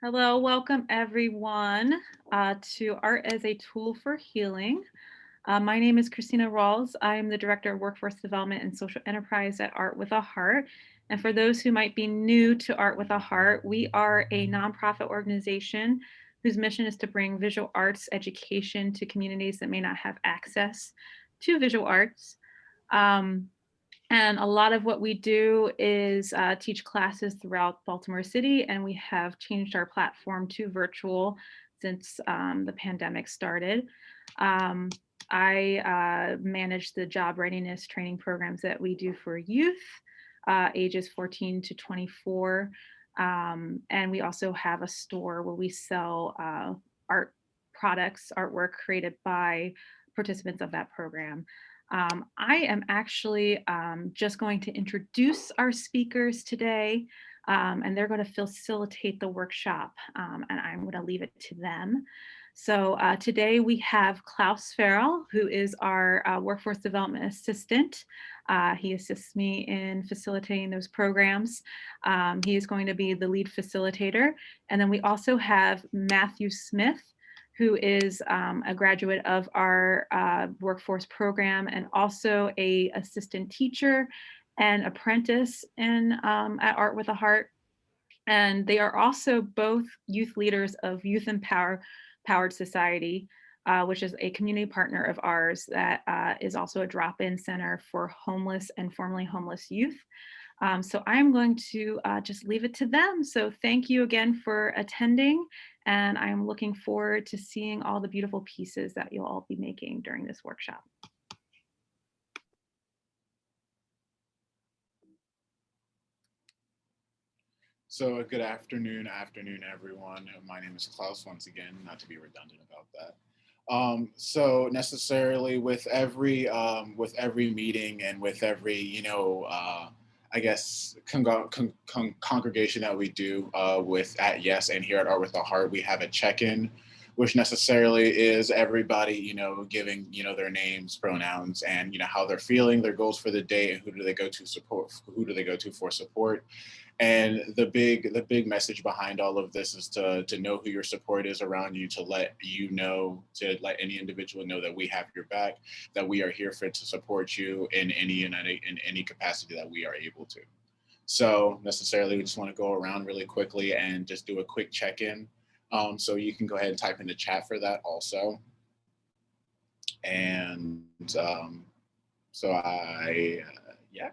Hello, welcome everyone to Art as a Tool for Healing. My name is Christina Rawls. I am the Director of Workforce Development and Social Enterprise at Art with a Heart. And for those who might be new to Art with a Heart, we are a nonprofit organization whose mission is to bring visual arts education to communities that may not have access to visual arts. Um, and a lot of what we do is teach classes throughout Baltimore City, and we have changed our platform to virtual since the pandemic started. Um, I manage the job readiness training programs that we do for youth, ages 14 to 24. And we also have a store where we sell art products, artwork created by participants of that program. I am actually just going to introduce our speakers today, and they're going to facilitate the workshop, and I'm going to leave it to them. So today we have Klaus Farrell, who is our workforce development assistant. He assists me in facilitating those programs. He is going to be the lead facilitator. And then we also have Matthew Smith, who is a graduate of our workforce program and also a assistant teacher and apprentice in at Art with a Heart. And they are also both youth leaders of Powered Society, which is a community partner of ours that is also a drop-in center for homeless and formerly homeless youth. So I'm going to just leave it to them. So thank you again for attending, and I'm looking forward to seeing all the beautiful pieces that you'll all be making during this workshop. So good afternoon, everyone. My name is Klaus once again, not to be redundant about that. So necessarily with every meeting and with every I guess congregation that we do with at Yes and here at Art with a Heart, we have a check-in, which necessarily is everybody giving their names, pronouns, and how they're feeling, their goals for the day, and who do they go to support, who do they go to for support. And the big message behind all of this is to know who your support is around you, to let any individual know that we have your back, that we are here to support you in any capacity that we are able to. So necessarily, we just want to go around really quickly and just do a quick check-in. So you can go ahead and type in the chat for that also. And so yeah.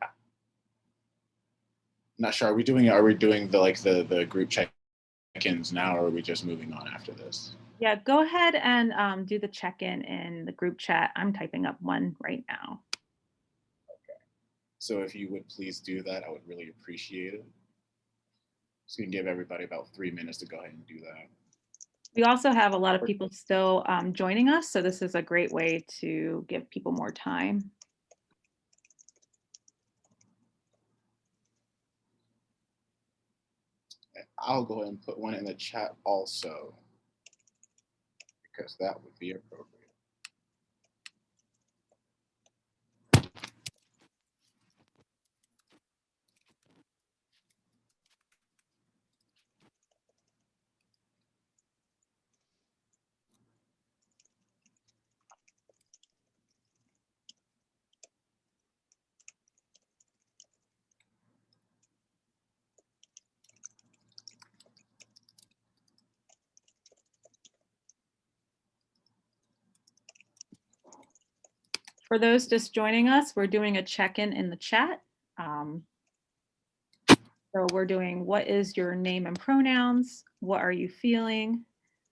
Not sure. Are we doing the group check-ins now, or are we just moving on after this? Yeah, go ahead and do the check-in in the group chat. I'm typing up one right now. So if you would please do that, I would really appreciate it. So you can give everybody about 3 minutes to go ahead and do that. We also have a lot of people still joining us, so this is a great way to give people more time. I'll go ahead and put one in the chat also, because that would be appropriate. For those just joining us, we're doing a check-in in the chat. So we're doing, what is your name and pronouns? What are you feeling?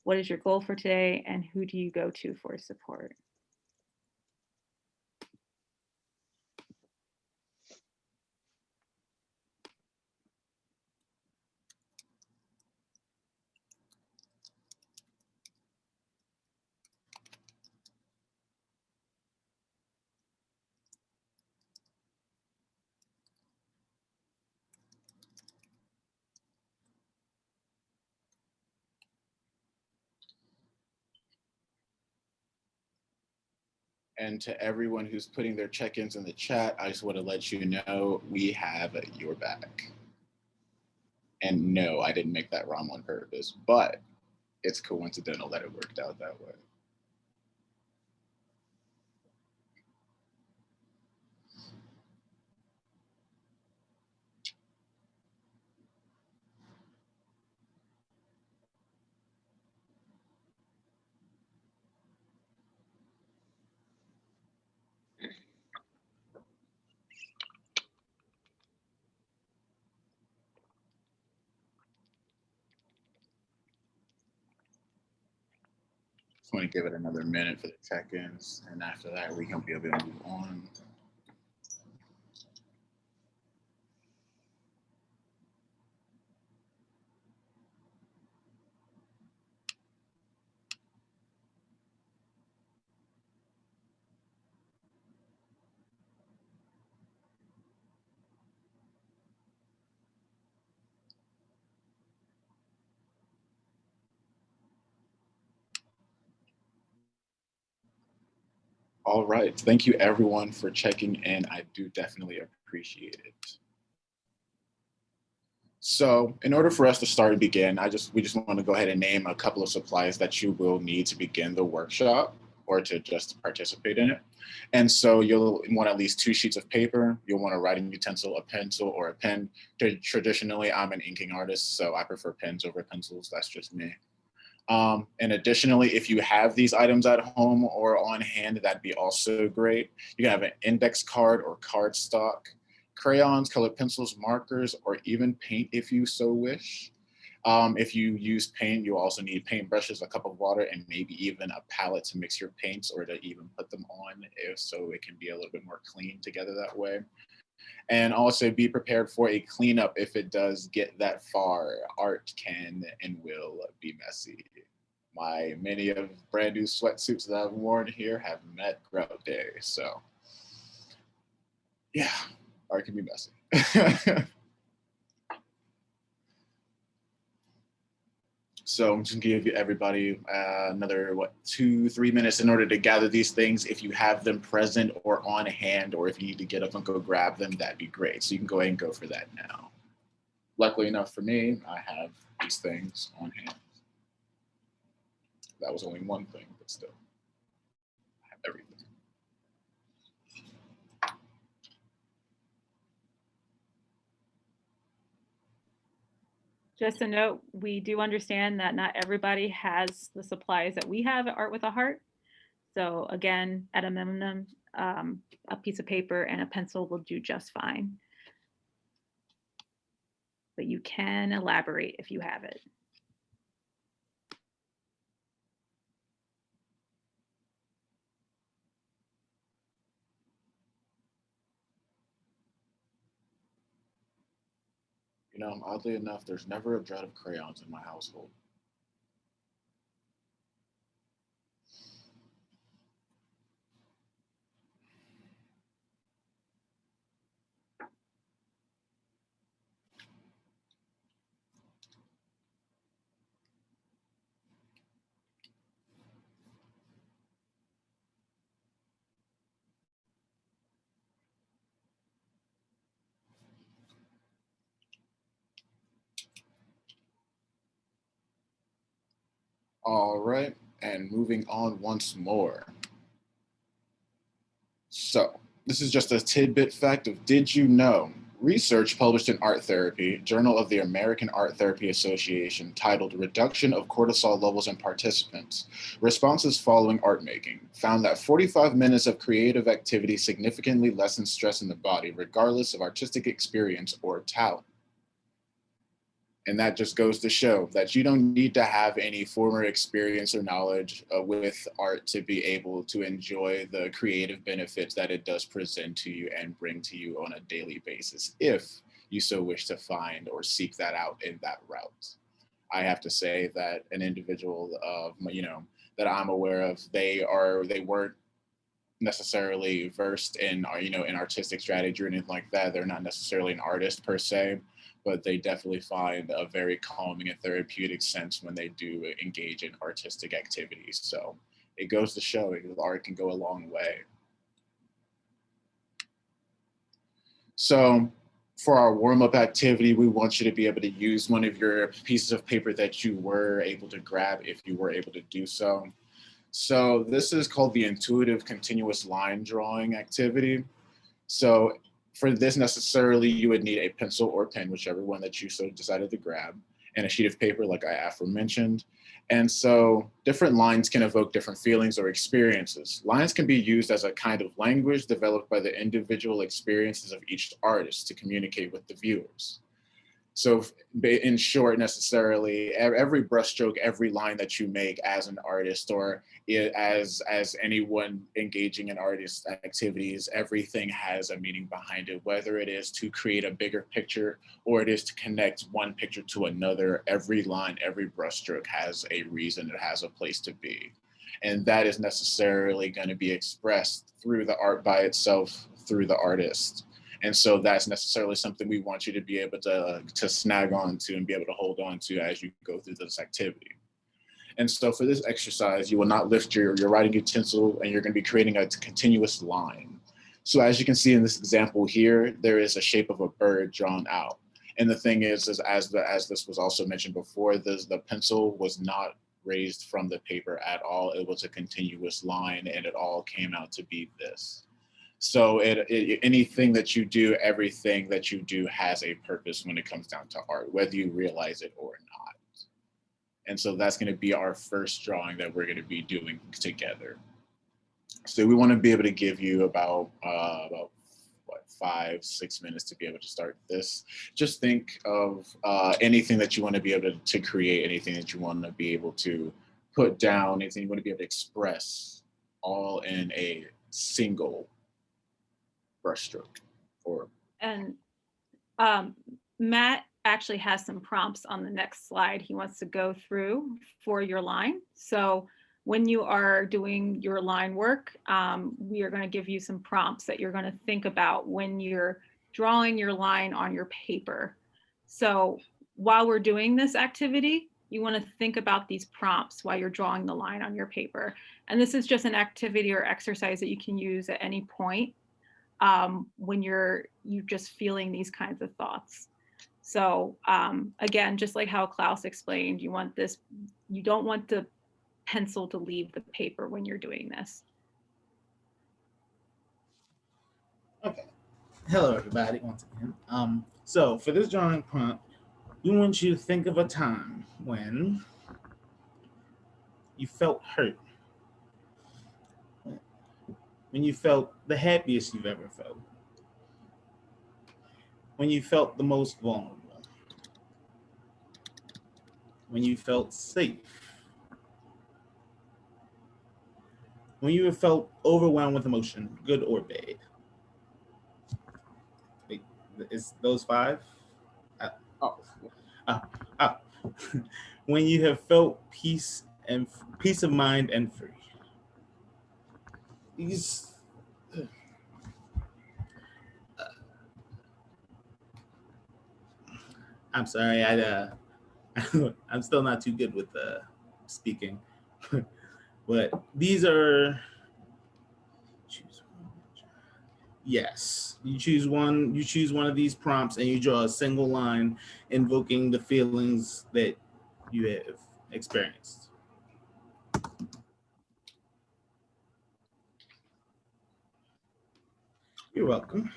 What is your goal for today? And who do you go to for support? And to everyone who's putting their check-ins in the chat, I just want to let you know we have your back. And no, I didn't make that rhyme on purpose, but it's coincidental that it worked out that way. Just want to give it another minute for the check-ins, and after that, we can be able to move on. All right, thank you everyone for checking in. I do definitely appreciate it. So in order for us to start and begin, we just want to go ahead and name a couple of supplies that you will need to begin the workshop or to just participate in it. And so you'll want at least 2 sheets of paper. You'll want a writing utensil, a pencil, or a pen. Traditionally, I'm an inking artist, so I prefer pens over pencils. That's just me. And additionally, if you have these items at home or on hand, that'd be also great. You can have an index card or cardstock, crayons, colored pencils, markers, or even paint if you so wish. If you use paint, you'll also need paintbrushes, a cup of water, and maybe even a palette to mix your paints or to even put them on, if so it can be a little bit more clean together that way. And also be prepared for a cleanup if it does get that far. Art can and will be messy. My many of brand new sweatsuits that I've worn here have met grout day. So yeah, art can be messy. So I'm just gonna give everybody another 2-3 minutes in order to gather these things. If you have them present or on hand, or if you need to get up and go grab them, that'd be great. So you can go ahead and go for that now. Luckily enough for me, I have these things on hand. That was only one thing, but still, I have everything. Just a note, we do understand that not everybody has the supplies that we have at Art with a Heart. So again, at a minimum, a piece of paper and a pencil will do just fine. But you can elaborate if you have it. You know, oddly enough, there's never a dread of crayons in my household. All right, and moving on once more. So, this is just a tidbit fact of did you know? Research published in Art Therapy, Journal of the American Art Therapy Association, titled Reduction of Cortisol Levels in Participants, Responses Following Art Making, found that 45 minutes of creative activity significantly lessens stress in the body, regardless of artistic experience or talent. And that just goes to show that you don't need to have any former experience or knowledge with art to be able to enjoy the creative benefits that it does present to you and bring to you on a daily basis, if you so wish to find or seek that out in that route. I have to say that an individual of, that I'm aware of, they weren't necessarily versed in, in artistic strategy or anything like that. They're not necessarily an artist per se, but they definitely find a very calming and therapeutic sense when they do engage in artistic activities. So it goes to show art can go a long way. So For our warm-up activity, we want you to be able to use one of your pieces of paper that you were able to grab if you were able to do so. So this is called the intuitive continuous line drawing activity. So for this necessarily, you would need a pencil or pen, whichever one that you so decided to grab, and a sheet of paper like I aforementioned. And so different lines can evoke different feelings or experiences. Lines can be used as a kind of language developed by the individual experiences of each artist to communicate with the viewers. So in short, necessarily, every brushstroke, every line that you make as an artist or as anyone engaging in artist activities, everything has a meaning behind it, whether it is to create a bigger picture or it is to connect one picture to another. Every line, every brushstroke has a reason, it has a place to be. And that is necessarily going to be expressed through the art by itself, through the artist. And so that's necessarily something we want you to be able to snag on to and be able to hold on to as you go through this activity. And so for this exercise, you will not lift your writing utensil and you're going to be creating a continuous line. So as you can see in this example here, there is a shape of a bird drawn out. And the thing is as this was also mentioned before, the pencil was not raised from the paper at all. It was a continuous line and it all came out to be this. So anything that you do, everything that you do has a purpose when it comes down to art, whether you realize it or not. And so that's going to be our first drawing that we're going to be doing together. So we want to be able to give you about what, 5-6 minutes to be able to start this. Just think of anything that you want to be able to create, anything that you want to be able to put down, anything you want to be able to express, all in a single brushstroke. And Matt actually has some prompts on the next slide he wants to go through for your line. So when you are doing your line work, we are going to give you some prompts that you're going to think about when you're drawing your line on your paper. So while we're doing this activity, you want to think about these prompts while you're drawing the line on your paper. And this is just an activity or exercise that you can use at any point when you're just feeling these kinds of thoughts. So again, just like how Klaus explained, you don't want the pencil to leave the paper when you're doing this. Okay. Hello, everybody, once again. So for this drawing prompt, we want you to think of a time when you felt hurt, when you felt the happiest you've ever felt, when you felt the most vulnerable, when you felt safe, when you felt overwhelmed with emotion, good or bad. Wait, is those 5? When you have felt peace of mind and free. These. I'm sorry, I'm still not too good with speaking, but these are. Yes, you choose one. You choose one of these prompts, and you draw a single line invoking the feelings that you have experienced. You're welcome.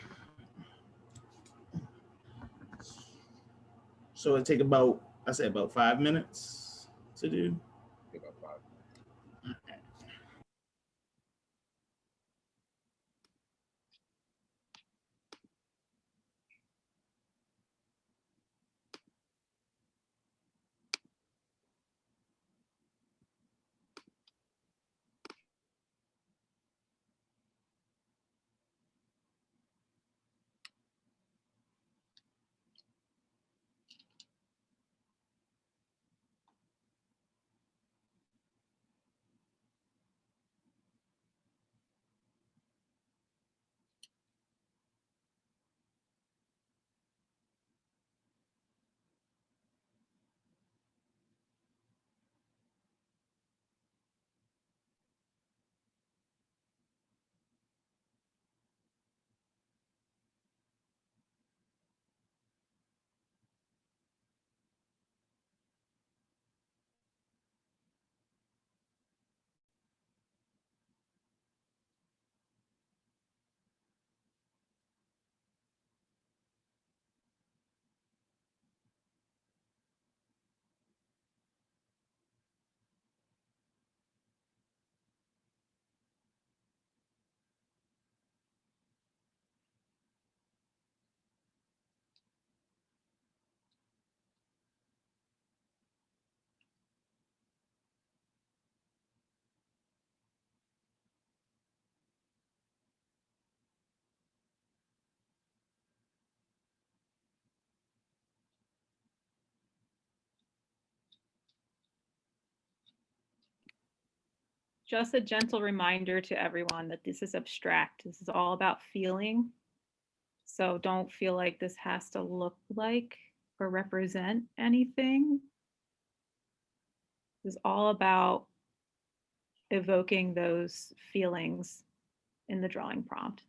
So it take about 5 minutes to do. About 5. just a gentle reminder to everyone that this is abstract. This is all about feeling. So don't feel like this has to look like or represent anything. This is all about evoking those feelings in the drawing prompt.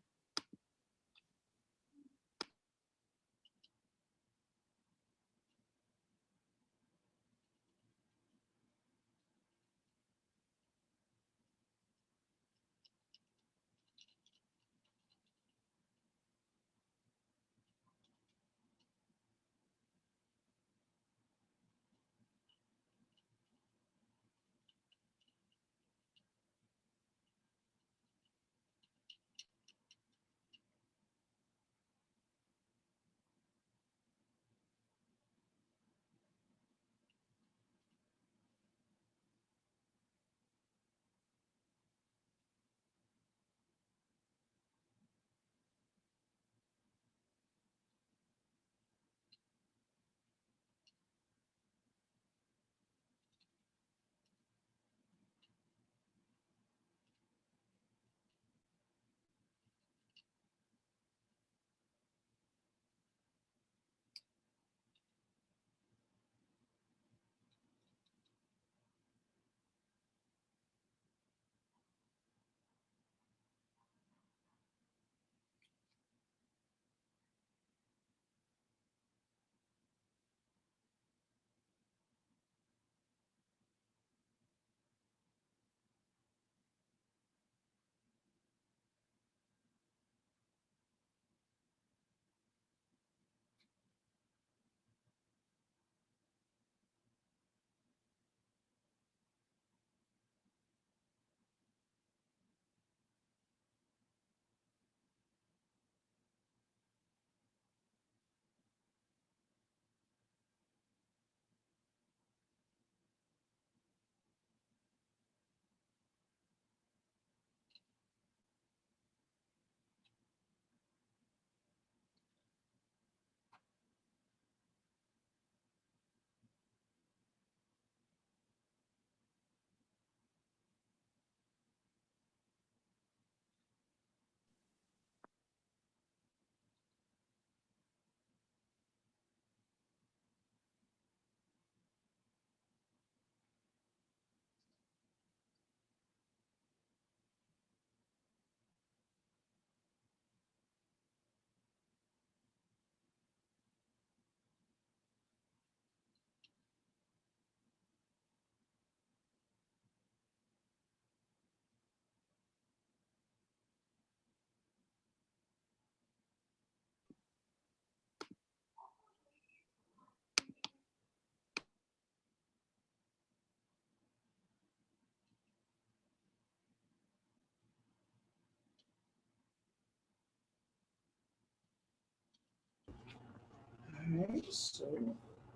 All right, so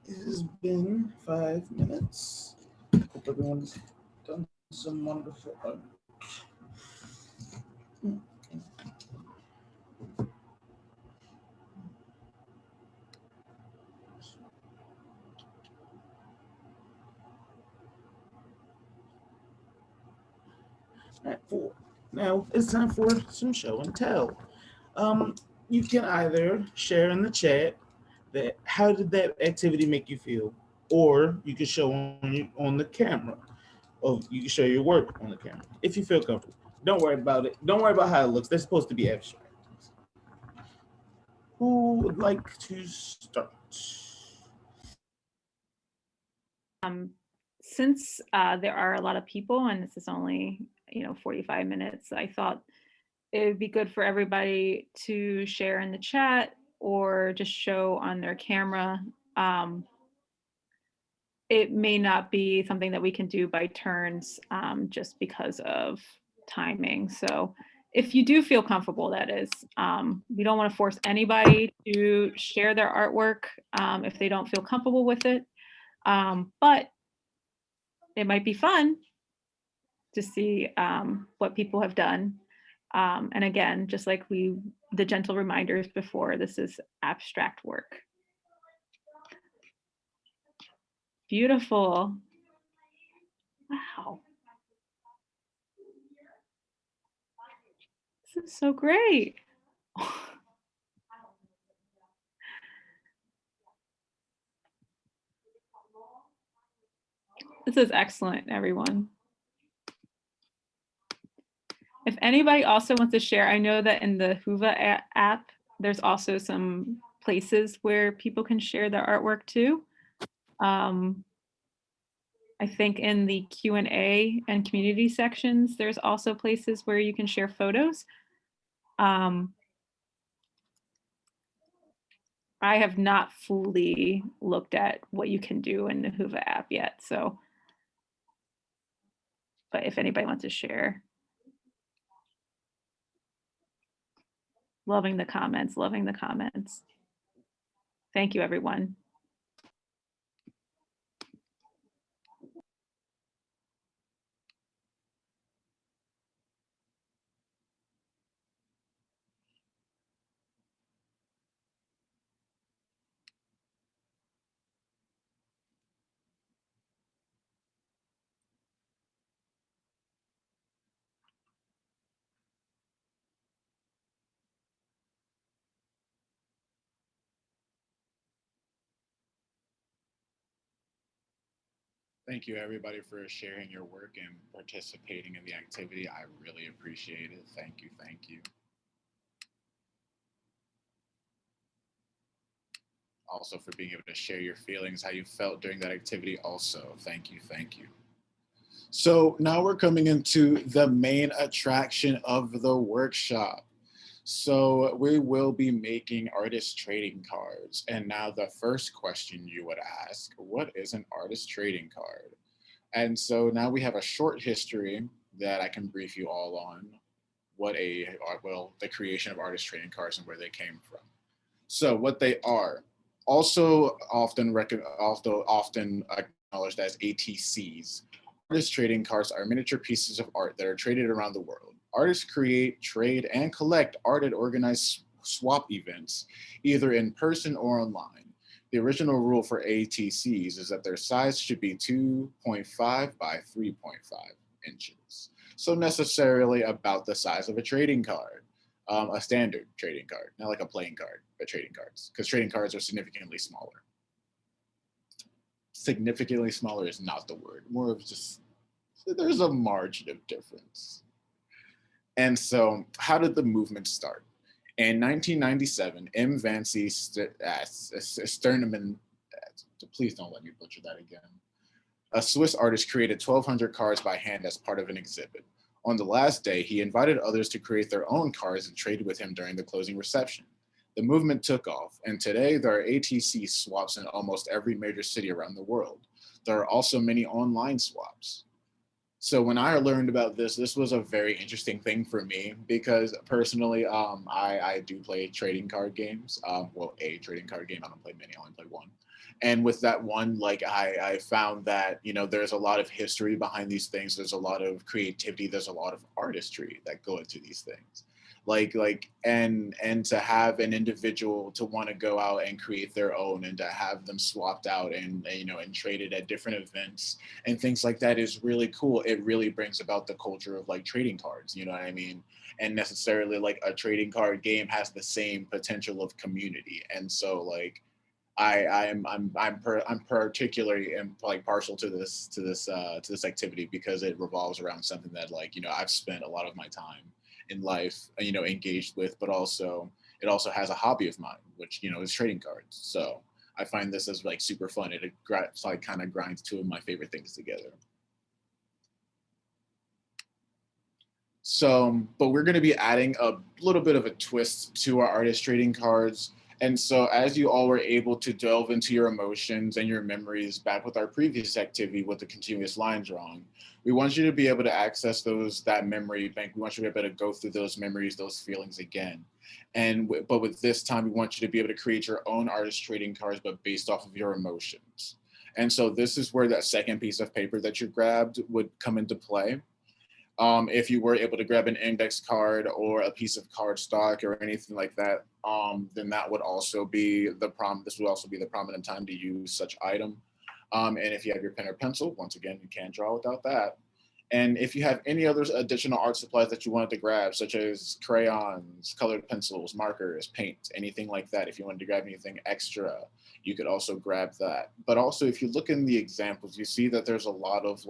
it has been 5 minutes. Hope everyone's done some wonderful art. All right, four. Now it's time for some show and tell. Um, you can either share in the chat that how did that activity make you feel, or you can show on the camera. Or you can show your work on the camera if you feel comfortable. Don't worry about it. Don't worry about how it looks. They're supposed to be abstract. Who would like to start? Since there are a lot of people and this is only 45 minutes, I thought it would be good for everybody to share in the chat or just show on their camera. It may not be something that we can do by turns just because of timing. So if you do feel comfortable, that is, we don't want to force anybody to share their artwork if they don't feel comfortable with it. But it might be fun to see what people have done. And again, just like the gentle reminders before, this is abstract work. Beautiful. Wow. So great. This is excellent, everyone. If anybody also wants to share, I know that in the Whova app, there's also some places where people can share their artwork too. I think in the Q&A and community sections, there's also places where you can share photos. I have not fully looked at what you can do in the Whova app yet, so, but if anybody wants to share. Loving the comments, loving the comments. Thank you, everyone. Thank you, everybody, for sharing your work and participating in the activity. I really appreciate it. Thank you. Thank you. Also, for being able to share your feelings, how you felt during that activity. Also, thank you. Thank you. So now we're coming into the main attraction of the workshop. So we will be making artist trading cards. And now the first question you would ask, what is an artist trading card? And so now we have a short history that I can brief you all on the creation of artist trading cards and where they came from. So what they are, also often acknowledged as ATCs. Artist trading cards are miniature pieces of art that are traded around the world. Artists create, trade, and collect art at organized swap events, either in person or online. The original rule for ATCs is that their size should be 2.5 by 3.5 inches. So necessarily about the size of a trading card, a standard trading card, not like a playing card, but trading cards, because trading cards are significantly smaller. Significantly smaller is not the word, more of just, there's a margin of difference. And so how did the movement start? In 1997, M. Vancy Sternemann, please don't let me butcher that again, a Swiss artist created 1,200 cards by hand as part of an exhibit. On the last day, he invited others to create their own cards and trade with him during the closing reception. The movement took off, and today there are ATC swaps in almost every major city around the world. There are also many online swaps. So when I learned about this was a very interesting thing for me because personally, I do play trading card games. A trading card game. I don't play many. I only play one. And with that one, like I found that there's a lot of history behind these things. There's a lot of creativity. There's a lot of artistry that go into these things. And to have an individual to want to go out and create their own and to have them swapped out and and traded at different events and things like that is really cool. It really brings about the culture of like trading cards, you know what I mean? And necessarily like a trading card game has the same potential of community. And so like I'm particularly like partial to this activity because it revolves around something that like I've spent a lot of my time in life engaged with, but also it also has a hobby of mine, which is trading cards. So I find this as like super fun. It like kind of grinds two of my favorite things together. So, but we're going to be adding a little bit of a twist to our artist trading cards. And so as you all were able to delve into your emotions and your memories back with our previous activity with the continuous line drawing, we want you to be able to access that memory bank. We want you to be able to go through those memories, those feelings again. But with this time, we want you to be able to create your own artist trading cards, but based off of your emotions. And so this is where that second piece of paper that you grabbed would come into play. If you were able to grab an index card or a piece of cardstock or anything like that, then that would also be this would also be the prominent time to use such item. And if you have your pen or pencil, once again, you can't draw without that. And if you have any other additional art supplies that you wanted to grab, such as crayons, colored pencils, markers, paint, anything like that, if you wanted to grab anything extra, you could also grab that. But also, if you look in the examples, you see that there's a lot of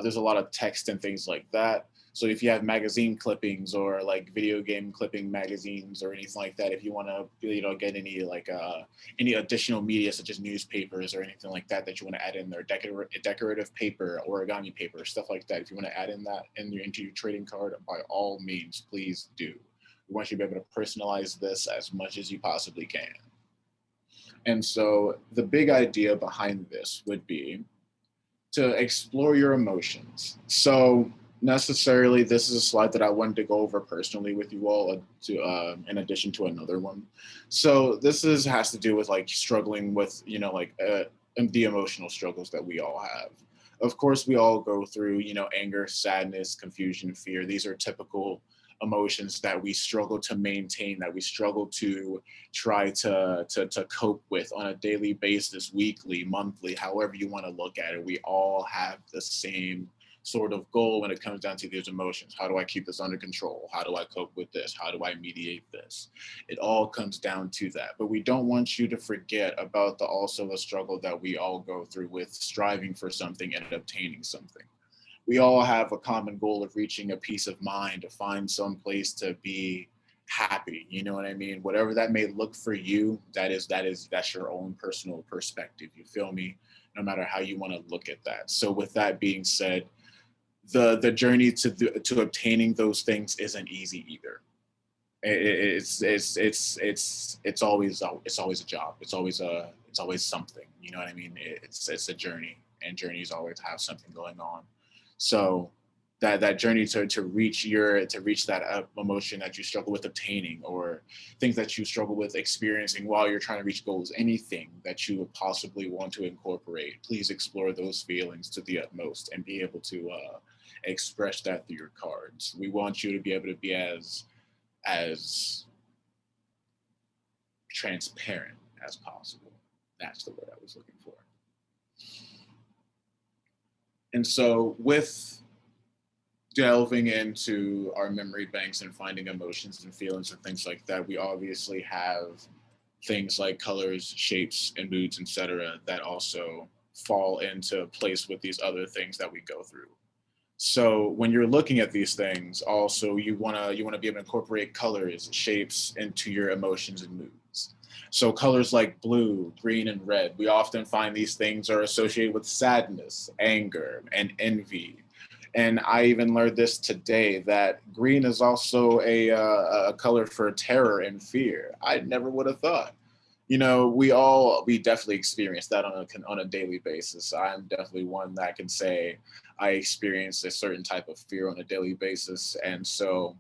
there's a lot of text and things like that. So if you have magazine clippings or like video game clipping magazines or anything like that, if you want to, get any additional media such as newspapers or anything like that that you want to add in there, decorative paper, origami paper, stuff like that. If you want to add in that into your trading card, by all means, please do. We want you to be able to personalize this as much as you possibly can. And so the big idea behind this would be to explore your emotions. So necessarily, this is a slide that I wanted to go over personally with you all in addition to another one. So has to do with like struggling with, the emotional struggles that we all have. Of course, we all go through, anger, sadness, confusion, fear. These are typical emotions that we struggle to maintain, that we struggle to try to cope with on a daily basis, weekly, monthly, however you want to look at it. We all have the same sort of goal when it comes down to these emotions. How do I keep this under control? How do I cope with this? How do I mediate this? It all comes down to that. But we don't want you to forget about also the struggle that we all go through with striving for something and obtaining something. We all have a common goal of reaching a peace of mind, to find some place to be happy. You know what I mean? Whatever that may look for you, that's your own personal perspective. You feel me? No matter how you want to look at that. So with that being said, the journey to obtaining those things isn't easy either. It's always a job. It's always something. You know what I mean? It's a journey, and journeys always have something going on. So that journey to reach that emotion that you struggle with obtaining, or things that you struggle with experiencing while you're trying to reach goals, anything that you possibly want to incorporate, please explore those feelings to the utmost and be able to express that through your cards. We want you to be able to be as transparent as possible. That's the word I was looking for. And so with delving into our memory banks and finding emotions and feelings and things like that, we obviously have things like colors, shapes, and moods, etc., that also fall into place with these other things that we go through. So when you're looking at these things, also you wanna be able to incorporate colors, shapes into your emotions and moods. So colors like blue, green, and red, we often find these things are associated with sadness, anger, and envy. And I even learned this today, that green is also a color for terror and fear. I never would have thought. We definitely experience that on a daily basis. I'm definitely one that can say I experience a certain type of fear on a daily basis, and so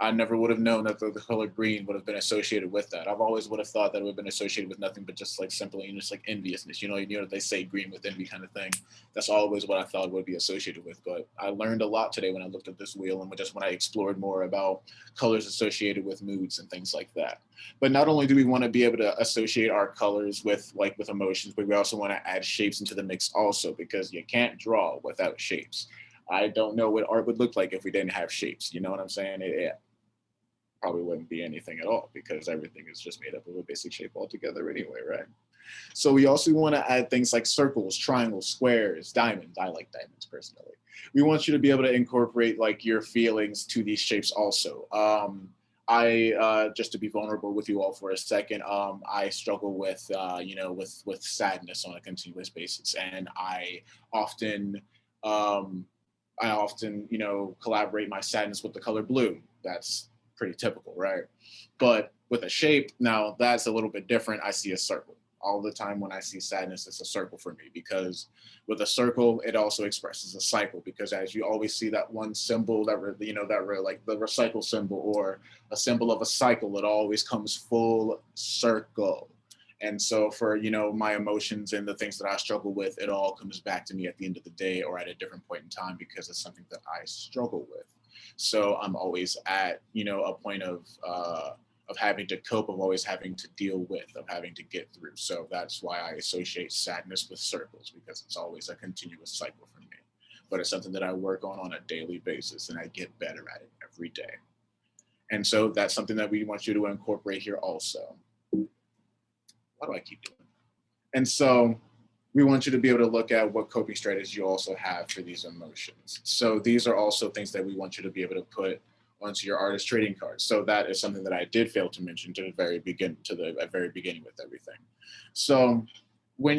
I never would have known that the color green would have been associated with that. I've always would have thought that it would have been associated with nothing but just like simply, just like enviousness. They say green with envy kind of thing. That's always what I thought it would be associated with. But I learned a lot today when I looked at this wheel, and just when I explored more about colors associated with moods and things like that. But not only do we want to be able to associate our colors with emotions, but we also want to add shapes into the mix also, because you can't draw without shapes. I don't know what art would look like if we didn't have shapes. You know what I'm saying? It probably wouldn't be anything at all, because everything is just made up of a basic shape altogether anyway, right? So we also want to add things like circles, triangles, squares, diamonds. I like diamonds personally. We want you to be able to incorporate like your feelings to these shapes also. I just to be vulnerable with you all for a second, I struggle with with sadness on a continuous basis, and often um, I often collaborate my sadness with the color blue. That's pretty typical, right? But with a shape, now that's a little bit different. I see a circle all the time. When I see sadness, it's a circle for me, because with a circle, it also expresses a cycle, because as you always see that one symbol like the recycle symbol or a symbol of a cycle, it always comes full circle. And so for my emotions and the things that I struggle with, it all comes back to me at the end of the day or at a different point in time, because it's something that I struggle with. So I'm always at a point of having to cope, of always having to deal with, of having to get through. So that's why I associate sadness with circles, because it's always a continuous cycle for me. but it's something that I work on a daily basis, and I get better at it every day. And so that's something that we want you to incorporate here also. Why do I keep doing that? And so we want you to be able to look at what coping strategies you also have for these emotions. So these are also things that we want you to be able to put onto your artist trading card. So that is something that I did fail to mention to the very beginning with everything. So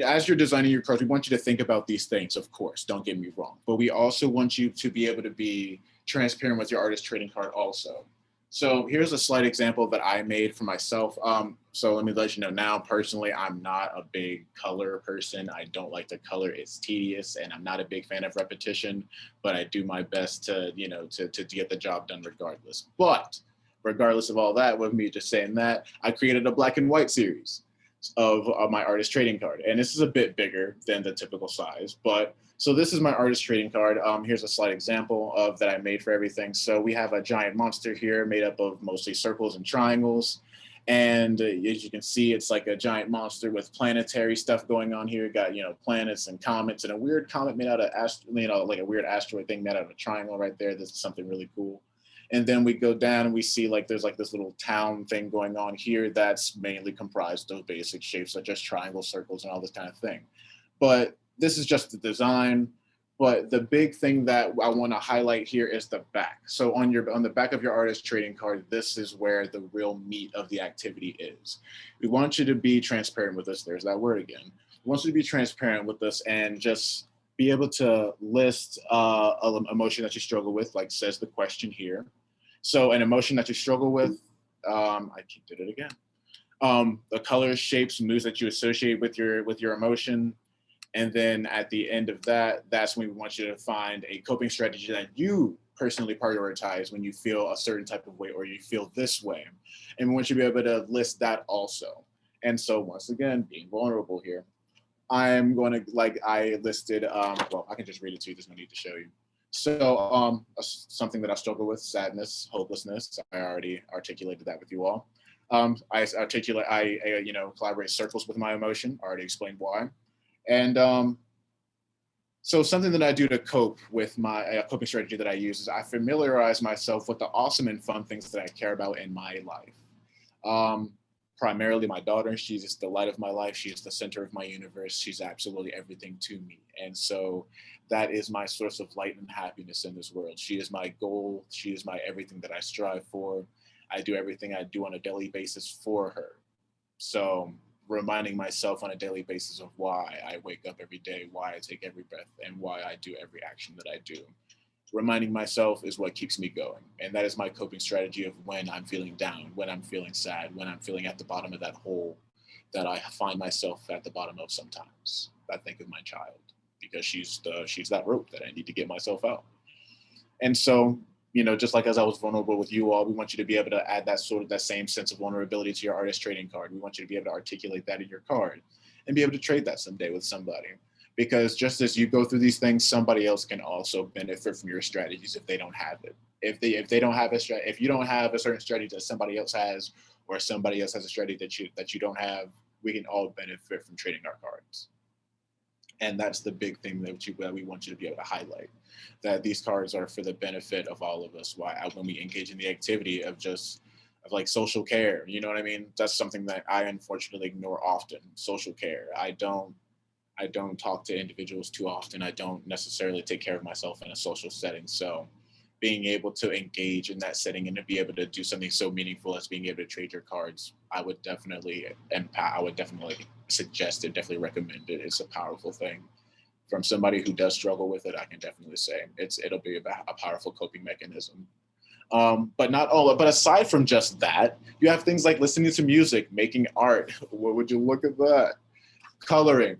as you're designing your cards, we want you to think about these things, of course, don't get me wrong, but we also want you to be able to be transparent with your artist trading card also. So here's a slight example that I made for myself. So let me let you know now, personally, I'm not a big color person. I don't like to color. It's tedious, and I'm not a big fan of repetition, but I do my best to, to get the job done regardless. But regardless of all that, with me just saying that, I created a black and white series of my artist trading card. And this is a bit bigger than the typical size, but so this is my artist trading card. Here's a slight example of that I made for everything. So we have a giant monster here made up of mostly circles and triangles. And as you can see, it's like a giant monster with planetary stuff going on here. Got, planets and comets, and a weird comet made out of, like a weird asteroid thing made out of a triangle right there. This is something really cool. And then we go down and we see there's this little town thing going on here that's mainly comprised of basic shapes such as triangles, circles, and all this kind of thing. But this is just the design. But the big thing that I want to highlight here is the back. So on the back of your artist trading card, this is where the real meat of the activity is. We want you to be transparent with us. There's that word again. We want you to be transparent with us and just be able to list an emotion that you struggle with, like says the question here. So an emotion that you struggle with, I did it again. The colors, shapes, moods that you associate with your emotion. And then at the end of that, that's when we want you to find a coping strategy that you personally prioritize when you feel a certain type of way or you feel this way. And we want you to be able to list that also. And so once again, being vulnerable here, I'm going to, I listed, well, I can just read it to you. There's no need to show you. So something that I struggle with, sadness, hopelessness. I already articulated that with you all. I collaborate circles with my emotion. I already explained why. And so something that I do to cope with my coping strategy that I use is I familiarize myself with the awesome and fun things that I care about in my life. Primarily my daughter, she's just the light of my life. She's the center of my universe. She's absolutely everything to me. And so that is my source of light and happiness in this world. She is my goal. She is my everything that I strive for. I do everything I do on a daily basis for her. So reminding myself on a daily basis of why I wake up every day, why I take every breath, and why I do every action that I do. Reminding myself is what keeps me going. And that is my coping strategy of when I'm feeling down, when I'm feeling sad, when I'm feeling at the bottom of that hole that I find myself at the bottom of sometimes. I think of my child because she's that rope that I need to get myself out. And so, just like as I was vulnerable with you all, we want you to be able to add that same sense of vulnerability to your artist trading card. We want you to be able to articulate that in your card and be able to trade that someday with somebody. Because just as you go through these things, somebody else can also benefit from your strategies if they don't have it. If you don't have a certain strategy that somebody else has, or somebody else has a strategy that you don't have, we can all benefit from trading our cards. And that's the big thing that we want you to be able to highlight, that these cards are for the benefit of all of us. When we engage in the activity of social care, you know what I mean? That's something that I unfortunately ignore often. Social care. I don't talk to individuals too often. I don't necessarily take care of myself in a social setting. So being able to engage in that setting and to be able to do something so meaningful as being able to trade your cards, I would definitely suggest it, definitely recommend it. It's a powerful thing. From somebody who does struggle with it, I can definitely say it'll be a powerful coping mechanism. But aside from just that, you have things like listening to music, making art. What would you look at that? Coloring.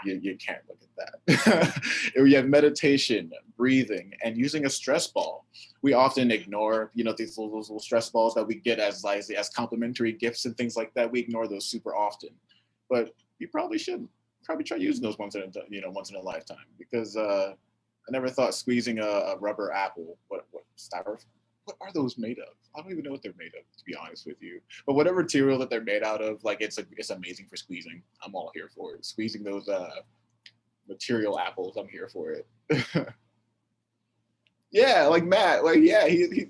You can't look at that. You have meditation, breathing, and using a stress ball. We often ignore, these little stress balls that we get as complimentary gifts and things like that. We ignore those super often, but you probably shouldn't. Probably try using those once in a lifetime, because I never thought squeezing a rubber apple. What styrofoam? What are those made of? I don't even know what they're made of, to be honest with you. But whatever material that they're made out of, it's amazing for squeezing. I'm all here for it. Squeezing those material apples, I'm here for it. Yeah, like Matt, like yeah, he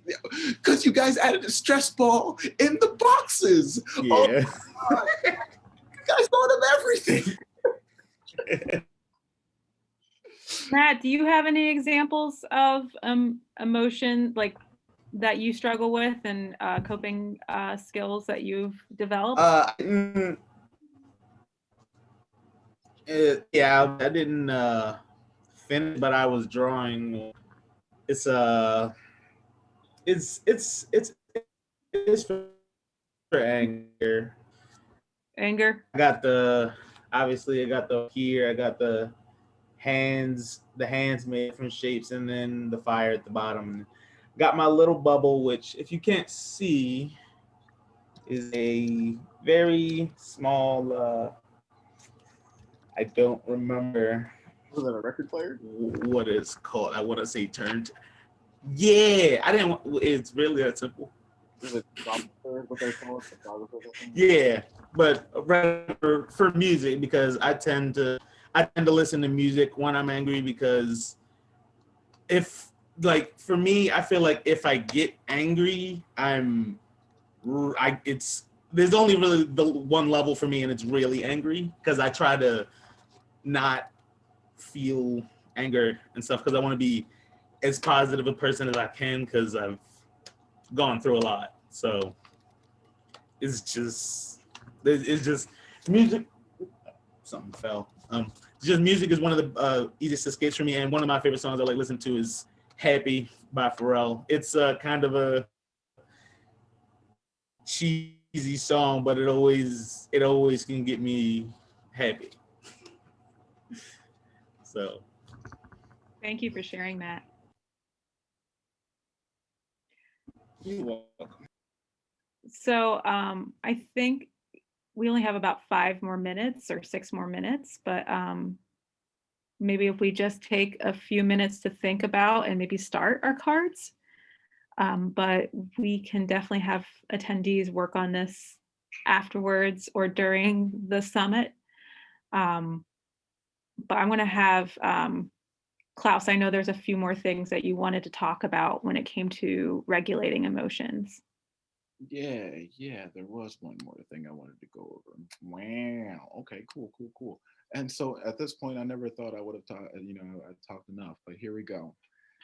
because you guys added a stress ball in the boxes. Oh Yeah. God, you guys thought of everything. Matt, do you have any examples of emotion like that you struggle with and coping skills that you've developed? Yeah, I didn't finish, but I was drawing. It's it's for anger. Anger. I got obviously I got the here. I got the hands made different shapes, and then the fire at the bottom. Got my little bubble, which if you can't see, is a very small. I don't remember Was that a record player? what it's called. I want to say turned. Yeah, I didn't. It's really that simple. Is it what they call it? Yeah, but for music, because I tend to listen to music when I'm angry, because if like for me, I feel like if I get angry, it's there's only really the one level for me, and it's really angry, because I try to not feel anger and stuff, because I want to be as positive a person as I can, because I've gone through a lot. So it's just music. Something fell. Just music is one of the easiest escapes for me, and one of my favorite songs I like listen to is "Happy" by Pharrell. It's kind of a cheesy song, but it always can get me happy. So Thank you for sharing, Matt. you're welcome. So I think we only have about 5 more minutes or 6 more minutes, but maybe if we just take a few minutes to think about and maybe start our cards. But we can definitely have attendees work on this afterwards or during the summit. But I'm going to have Klaus, I know there's a few more things that you wanted to talk about when it came to regulating emotions. Yeah, there was one more thing I wanted to go over. Wow. Okay, cool. And so at this point, I never thought I would have talked, I talked enough, but here we go.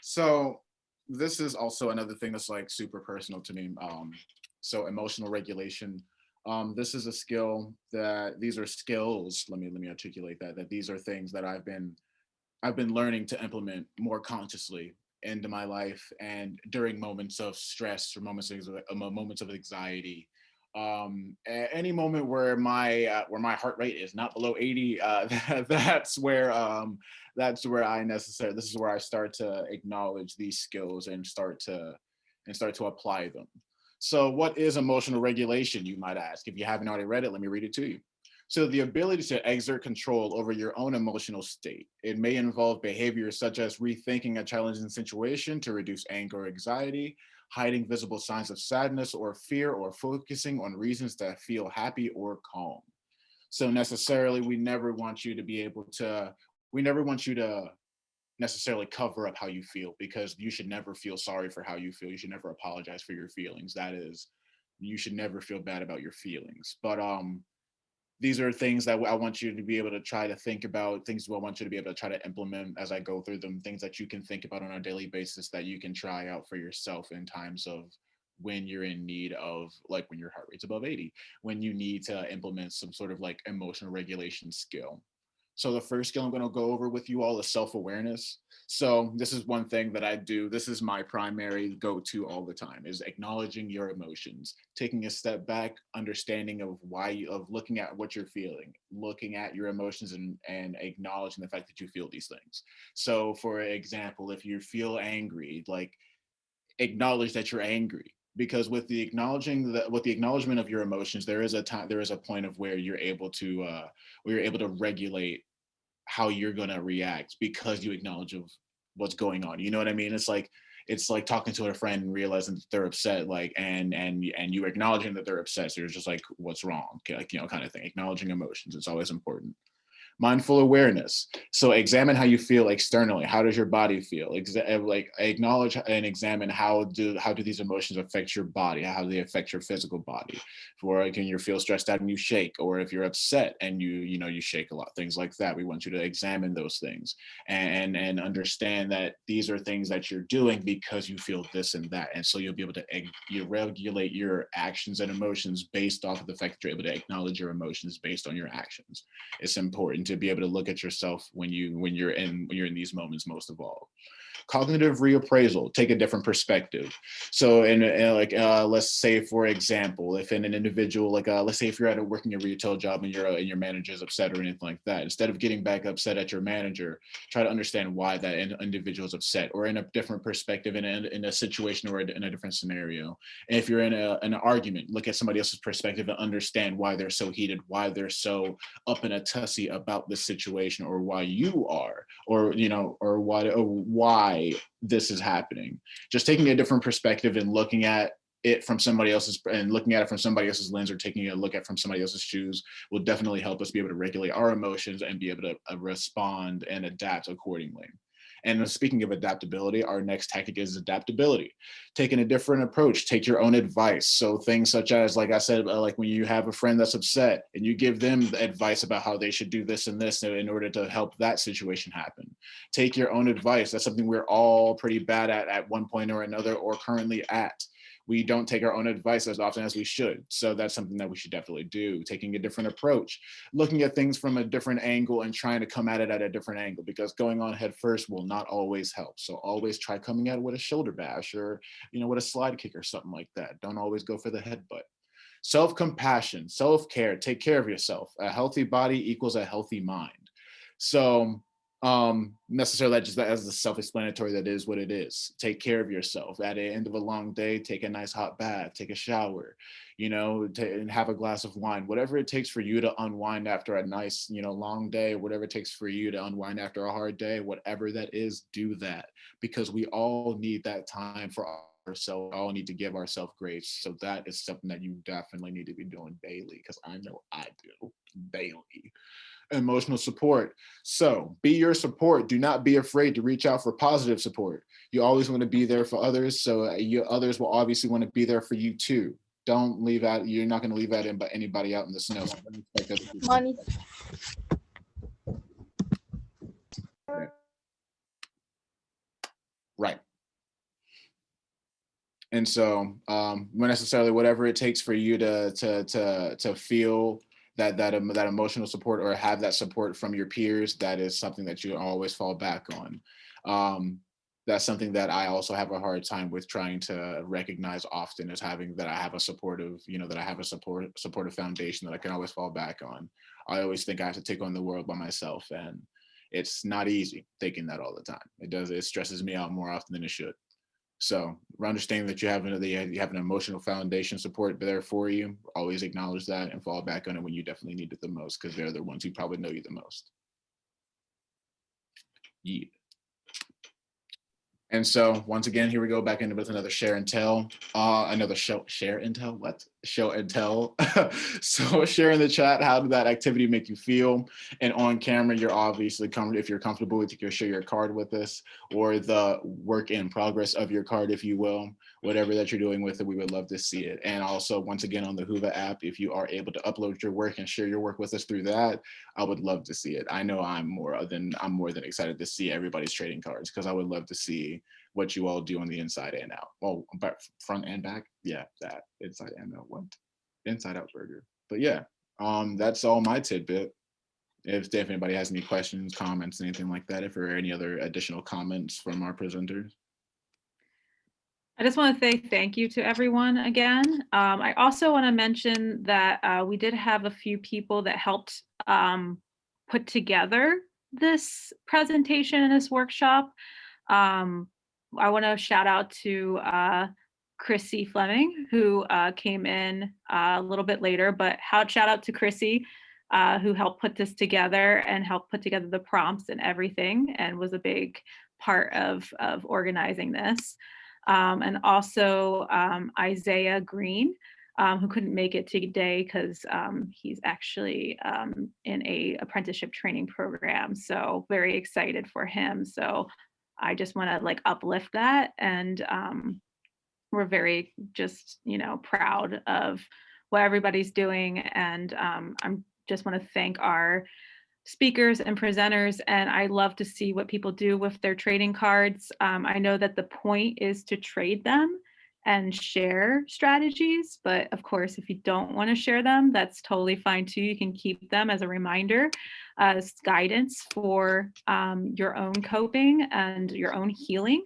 So this is also another thing that's like super personal to me. So emotional regulation. This is a skill that these are skills. Let me articulate that these are things that I've been learning to implement more consciously into my life and during moments of stress or moments of anxiety. Any moment where my heart rate is not below 80, that's where I necessarily this is where I start to acknowledge these skills and start to apply them. So what is emotional regulation, you might ask? If you haven't already read it, let me read it to you. So the ability to exert control over your own emotional state. It may involve behaviors such as rethinking a challenging situation to reduce anger or anxiety, hiding visible signs of sadness or fear, or focusing on reasons that feel happy or calm. So necessarily, we never want you to necessarily cover up how you feel, because you should never feel sorry for how you feel. You should never apologize for your feelings. You should never feel bad about your feelings. But these are things that I want you to be able to try to think about, things I want you to be able to try to implement as I go through them, things that you can think about on a daily basis that you can try out for yourself in times of when you're in need of, like when your heart rate's above 80, when you need to implement some sort of like emotional regulation skill. So the first skill I'm going to go over with you all is self-awareness. So this is one thing that I do. This is my primary go-to all the time, is acknowledging your emotions, taking a step back, understanding of looking at what you're feeling, looking at your emotions, and acknowledging the fact that you feel these things. So for example, if you feel angry, like acknowledge that you're angry, because with the acknowledgement of your emotions, there is a point of where you're able to regulate how you're going to react, because you acknowledge of what's going on. You know what I mean? It's like talking to a friend and realizing that they're upset, like and you acknowledging that they're upset. So you're just like, what's wrong? Okay, like, kind of thing. Acknowledging emotions, it's always important. Mindful awareness. So examine how you feel externally. How does your body feel? Like acknowledge and examine how do these emotions affect your body? How do they affect your physical body? For can you feel stressed out and you shake, or if you're upset and you shake a lot, things like that. We want you to examine those things and understand that these are things that you're doing because you feel this and that, and so you'll be able to you regulate your actions and emotions based off of the fact that you're able to acknowledge your emotions based on your actions. It's important to be able to look at yourself when you're in these moments most of all. Cognitive reappraisal, take a different perspective. So let's say, for example, if in an individual, let's say if you're working a retail job and your manager's upset or anything like that, instead of getting back upset at your manager, try to understand why that individual is upset, or in a different perspective, in a situation or in a different scenario. And if you're in an argument, look at somebody else's perspective and understand why they're so heated, why they're so up in a tussy about this situation, or why you are, or why this is happening. Just taking a different perspective and looking at it from somebody else's lens, or taking a look at from somebody else's shoes, will definitely help us be able to regulate our emotions and be able to respond and adapt accordingly. And speaking of adaptability, our next tactic is adaptability. Taking a different approach, take your own advice. So things such as, like I said, like when you have a friend that's upset and you give them advice about how they should do this and this in order to help that situation happen. Take your own advice. That's something we're all pretty bad at one point or another, or currently at. We don't take our own advice as often as we should. So that's something that we should definitely do. Taking a different approach, looking at things from a different angle and trying to come at it at a different angle, because going on head first will not always help. So always try coming at it with a shoulder bash, or, with a slide kick or something like that. Don't always go for the headbutt. Self-compassion, self-care, take care of yourself. A healthy body equals a healthy mind. So necessarily, just as the self-explanatory, that is what it is. Take care of yourself. At the end of a long day, take a nice hot bath, take a shower, and have a glass of wine, whatever it takes for you to unwind after a nice, long day, whatever it takes for you to unwind after a hard day, whatever that is, do that, because we all need that time for ourselves. We all need to give ourselves grace. So that is something that you definitely need to be doing daily, because I know I do daily. Emotional support. So be your support. Do not be afraid to reach out for positive support. You always want to be there for others. So others will obviously want to be there for you too. Don't leave out. You're not going to leave out anybody out in the snow. Money. Right. And so necessarily, whatever it takes for you to feel that emotional support, or have that support from your peers, that is something that you always fall back on. That's something that I also have a hard time with trying to recognize often, is having that I have a supportive foundation that I can always fall back on. I always think I have to take on the world by myself, and it's not easy thinking that all the time. It stresses me out more often than it should. So understanding that you have an emotional foundation support there for you, always acknowledge that and fall back on it when you definitely need it the most, because they're the ones who probably know you the most. Yeah. And so once again, here we go back into with another share and tell, share and tell, what? Show and tell. So share in the chat, how did that activity make you feel? And on camera, you're obviously if you're comfortable with, you can share your card with us, or the work in progress of your card, if you will. Whatever that you're doing with it, we would love to see it. And also, once again, on the Whova app, if you are able to upload your work and share your work with us through that, I would love to see it. I know I'm more than excited to see everybody's trading cards, because I would love to see what you all do on the inside and out. Well, but front and back, yeah, that inside and out. What? Inside out burger. But yeah, that's all my tidbit. If anybody has any questions, comments, anything like that, if there are any other additional comments from our presenters. I just want to say thank you to everyone again. I also want to mention that we did have a few people that helped put together this presentation and this workshop. I want to shout out to Chrissy Fleming, who came in a little bit later, but shout out to Chrissy, who helped put this together and helped put together the prompts and everything, and was a big part of organizing this. And also Isaiah Green, who couldn't make it today because he's actually in a apprenticeship training program. So very excited for him. So I just want to like uplift that, and we're very just proud of what everybody's doing, and I'm just want to thank our speakers and presenters, and I love to see what people do with their trading cards. I know that the point is to trade them and share strategies, but of course, if you don't want to share them, that's totally fine too. You can keep them as a reminder, as guidance for your own coping and your own healing.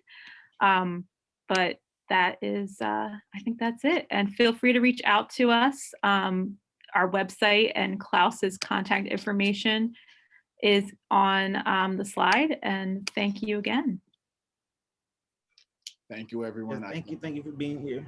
But that is, I think that's it. And feel free to reach out to us. Our website and Klaus's contact information is on the slide. And thank you again. Thank you, everyone. Yes, thank you for being here.